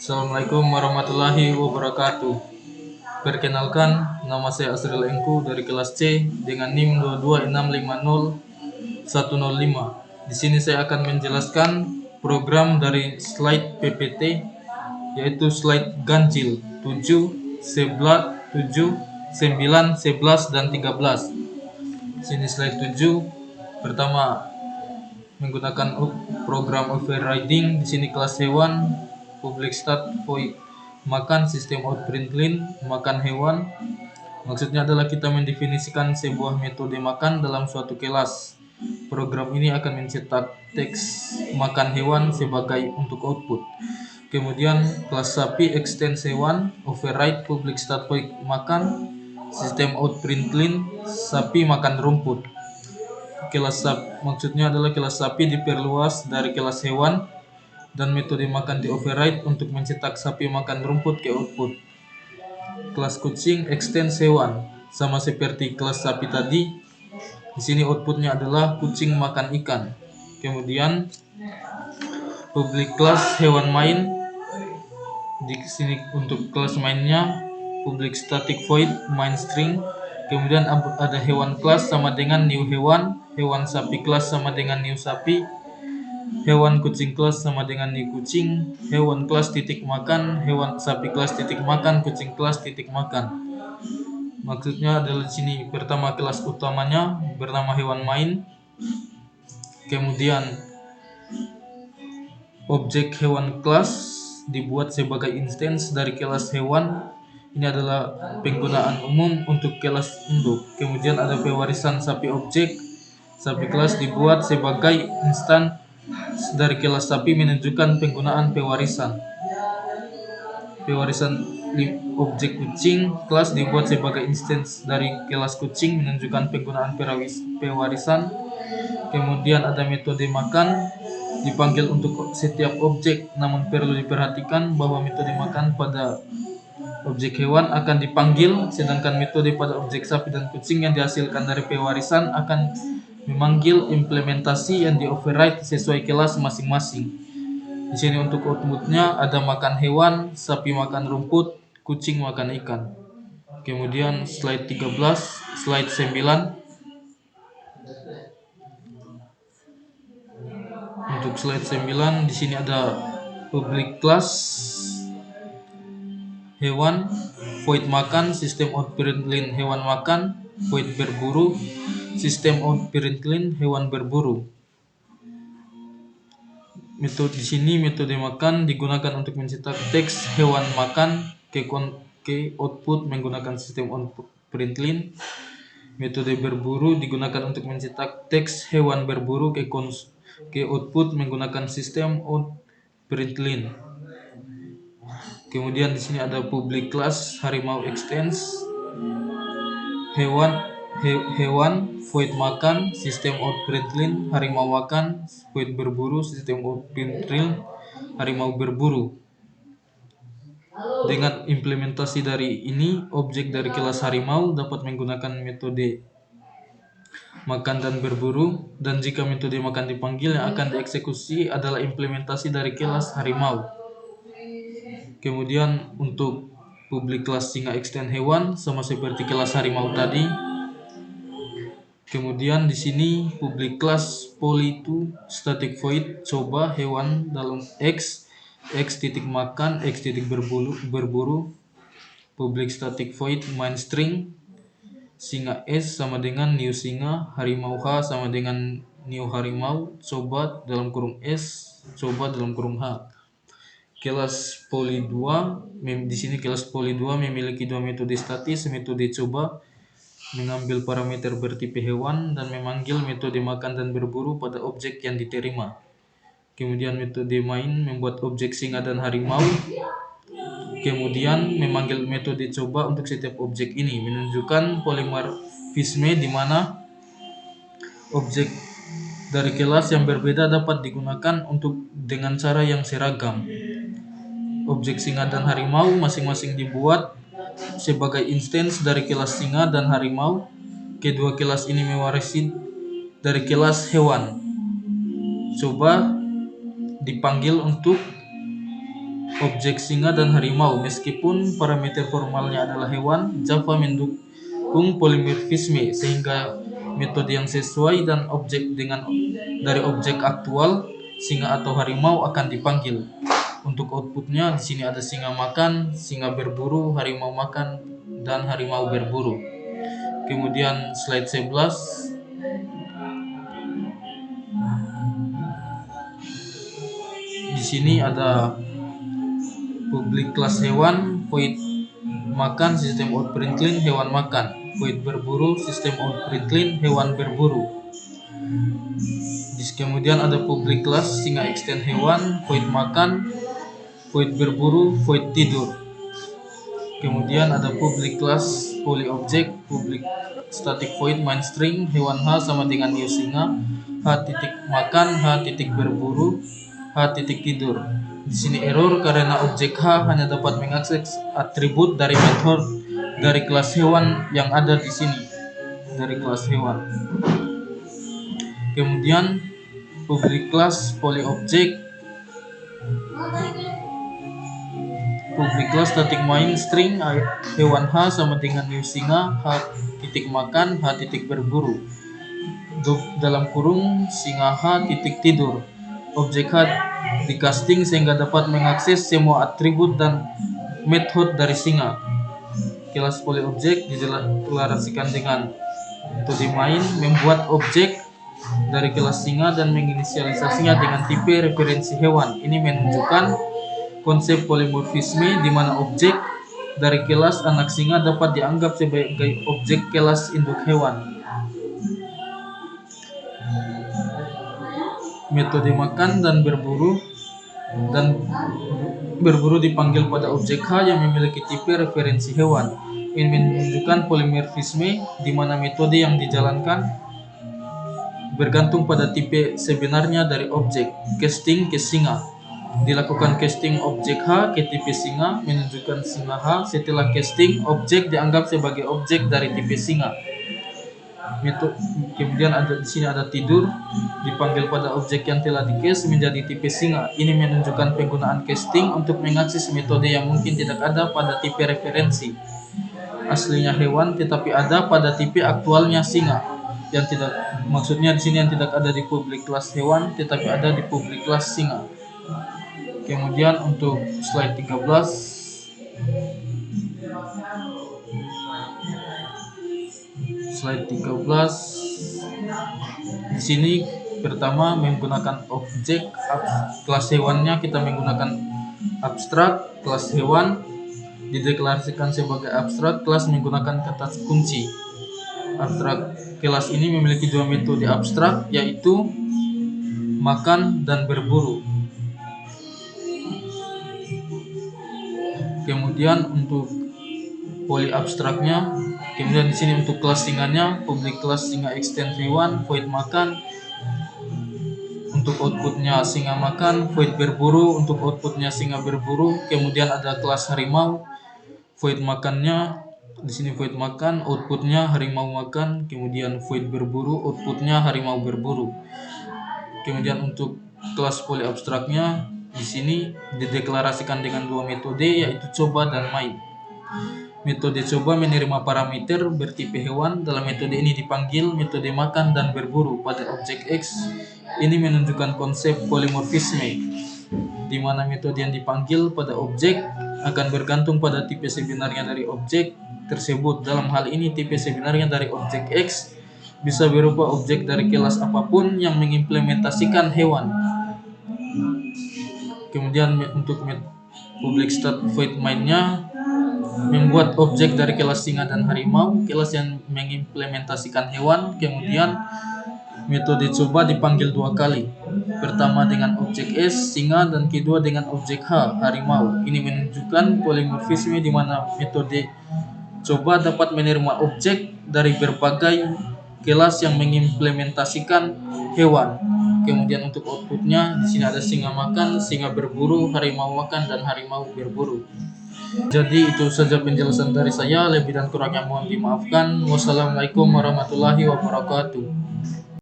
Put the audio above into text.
Assalamualaikum warahmatullahi wabarakatuh. Perkenalkan, nama saya Asril Engku dari kelas C dengan NIM 22650 Di sini saya akan menjelaskan program dari slide PPT, yaitu slide ganjil 7, 11, 7, 9, 11, dan 13. Sini slide 7. Pertama, menggunakan program overriding. Di sini kelas hewan, public start void makan, sistem out println makan hewan. Maksudnya adalah kita mendefinisikan sebuah metode makan dalam suatu kelas. Program ini akan mencetak teks makan hewan sebagai untuk output. Kemudian kelas sapi extend hewan, override public start void makan, sistem out println sapi makan rumput. Maksudnya adalah kelas sapi diperluas dari kelas hewan dan metode makan di override untuk mencetak sapi makan rumput ke output. Kelas kucing extend hewan, sama seperti kelas sapi tadi. Di sini outputnya adalah kucing makan ikan. Kemudian public class hewan main. Di sini untuk kelas mainnya public static void main string. Kemudian ada hewan class sama dengan new hewan, hewan sapi class sama dengan new sapi, hewan kucing kelas sama dengan new kucing, hewan kelas titik makan, hewan sapi kelas titik makan, kucing kelas titik makan. Maksudnya adalah di sini pertama kelas utamanya bernama hewan main, kemudian objek hewan kelas dibuat sebagai instance dari kelas hewan. Ini adalah penggunaan umum untuk kelas induk. Kemudian ada pewarisan sapi objek. Sapi kelas dibuat sebagai instance dari kelas sapi menunjukkan penggunaan pewarisan. Pewarisan objek kucing kelas dibuat sebagai instance dari kelas kucing menunjukkan penggunaan pewarisan. Kemudian ada metode makan dipanggil untuk setiap objek, namun perlu diperhatikan bahwa metode makan pada objek hewan akan dipanggil, sedangkan metode pada objek sapi dan kucing yang dihasilkan dari pewarisan akan memanggil implementasi yang di override sesuai kelas masing-masing. Di sini untuk outputnya ada makan hewan, sapi makan rumput, kucing makan ikan. Kemudian slide 13, slide 9. Untuk slide 9 di sini ada public class hewan, void makan, sistem out println hewan makan, void berburu, sistem out println hewan berburu. Metode di sini metode makan digunakan untuk mencetak teks hewan makan ke output menggunakan sistem out println. Metode berburu digunakan untuk mencetak teks hewan berburu ke output menggunakan sistem out println. Kemudian di sini ada public class harimau extends hewan void makan, sistem out println harimau makan, void berburu, sistem out println harimau berburu. Dengan implementasi dari ini, objek dari kelas harimau dapat menggunakan metode makan dan berburu, dan jika metode makan dipanggil, yang akan dieksekusi adalah implementasi dari kelas harimau. Kemudian untuk public class singa extend hewan sama seperti kelas harimau tadi. Kemudian di sini public class poly2 static void coba hewan dalam x titik makan, x titik berburu. Public static void main string singa s sama dengan new singa, harimau h sama dengan new harimau, coba dalam kurung s, coba dalam kurung h. Kelas poly 2 di sini kelas poly 2 memiliki dua metode statis, metode coba mengambil parameter bertipe hewan dan memanggil metode makan dan berburu pada objek yang diterima. Kemudian metode main membuat objek singa dan harimau. Kemudian memanggil metode coba untuk setiap objek ini, menunjukkan polimorfisme di mana objek dari kelas yang berbeda dapat digunakan untuk dengan cara yang seragam. Objek singa dan harimau masing-masing dibuat sebagai instance dari kelas singa dan harimau. Kedua kelas ini mewarisi dari kelas hewan. Coba dipanggil untuk objek singa dan harimau. Meskipun parameter formalnya adalah hewan, Java mendukung polimorfisme sehingga metode yang sesuai dan objek dari objek aktual singa atau harimau akan dipanggil. Untuk outputnya di sini ada singa makan, singa berburu, harimau makan, dan harimau berburu. Kemudian slide 11. Di sini ada public class hewan, void makan, sistem outprint clean, hewan makan. Void berburu, sistem outprint clean, hewan berburu. Kemudian ada public class singa extend hewan, void makan, void berburu, void tidur. Kemudian ada public class poly object, public static void main string, hewan H sama dengan new singa, H titik makan, H titik berburu, H titik tidur. Di sini error karena objek H hanya dapat mengakses atribut dari method dari kelas hewan yang ada di sini, dari kelas hewan. Kemudian public class poly object, public class static main string hewan H sama dengan new singa, H titik makan, H titik berburu. Dalam kurung singa H titik tidur. Objek H di casting sehingga dapat mengakses semua atribut dan method dari singa. Kelas poly object dideklarasikan dengan metode main, membuat objek dari kelas singa dan menginisialisasinya dengan tipe referensi hewan. Ini menunjukkan konsep polimorfisme di mana objek dari kelas anak singa dapat dianggap sebagai objek kelas induk hewan. Metode makan dan berburu dipanggil pada objek H yang memiliki tipe referensi hewan. Ini menunjukkan polimorfisme di mana metode yang dijalankan bergantung pada tipe sebenarnya dari objek. Casting ke singa. Dilakukan casting objek H ke tipe singa menunjukkan singa H. Setelah casting, objek dianggap sebagai objek dari tipe singa. Kemudian di sini ada tidur, dipanggil pada objek yang telah di-cast menjadi tipe singa. Ini menunjukkan penggunaan casting untuk mengakses metode yang mungkin tidak ada pada tipe referensi aslinya hewan, tetapi ada pada tipe aktualnya singa. Yang tidak, maksudnya di sini yang tidak ada di public class hewan, tetapi ada di public class singa. Kemudian untuk slide 13. Slide 13. Di sini pertama menggunakan objek kelas hewannya kita menggunakan abstrak, kelas hewan dideklarasikan sebagai abstrak, kelas menggunakan kata kunci. Abstrak kelas ini memiliki dua metode abstrak, yaitu makan dan berburu. Kemudian untuk poly abstraknya, kemudian di sini untuk kelas singanya, public class singa extend hewan, void makan, untuk outputnya singa makan, void berburu, untuk outputnya singa berburu. Kemudian ada kelas harimau, void makannya, di sini void makan, outputnya harimau makan. Kemudian void berburu, outputnya harimau berburu. Kemudian untuk kelas poly abstraknya, di sini dideklarasikan dengan dua metode, yaitu coba dan main. Metode coba menerima parameter bertipe hewan. Dalam metode ini dipanggil metode makan dan berburu pada objek X. Ini menunjukkan konsep polimorfisme, di mana metode yang dipanggil pada objek akan bergantung pada tipe sebenarnya dari objek tersebut. Dalam hal ini tipe sebenarnya dari objek X bisa berupa objek dari kelas apapun yang mengimplementasikan hewan. Kemudian untuk public stat void main-nya membuat objek dari kelas singa dan harimau, kelas yang mengimplementasikan hewan. Kemudian metode coba dipanggil dua kali, pertama dengan objek S singa dan kedua dengan objek H harimau. Ini menunjukkan polimorfisme di mana metode coba dapat menerima objek dari berbagai kelas yang mengimplementasikan hewan. Kemudian untuk outputnya di sini ada singa makan, singa berburu, harimau makan, dan harimau berburu. Jadi itu saja penjelasan dari saya, lebih dan kurangnya mohon dimaafkan. Wassalamualaikum warahmatullahi wabarakatuh.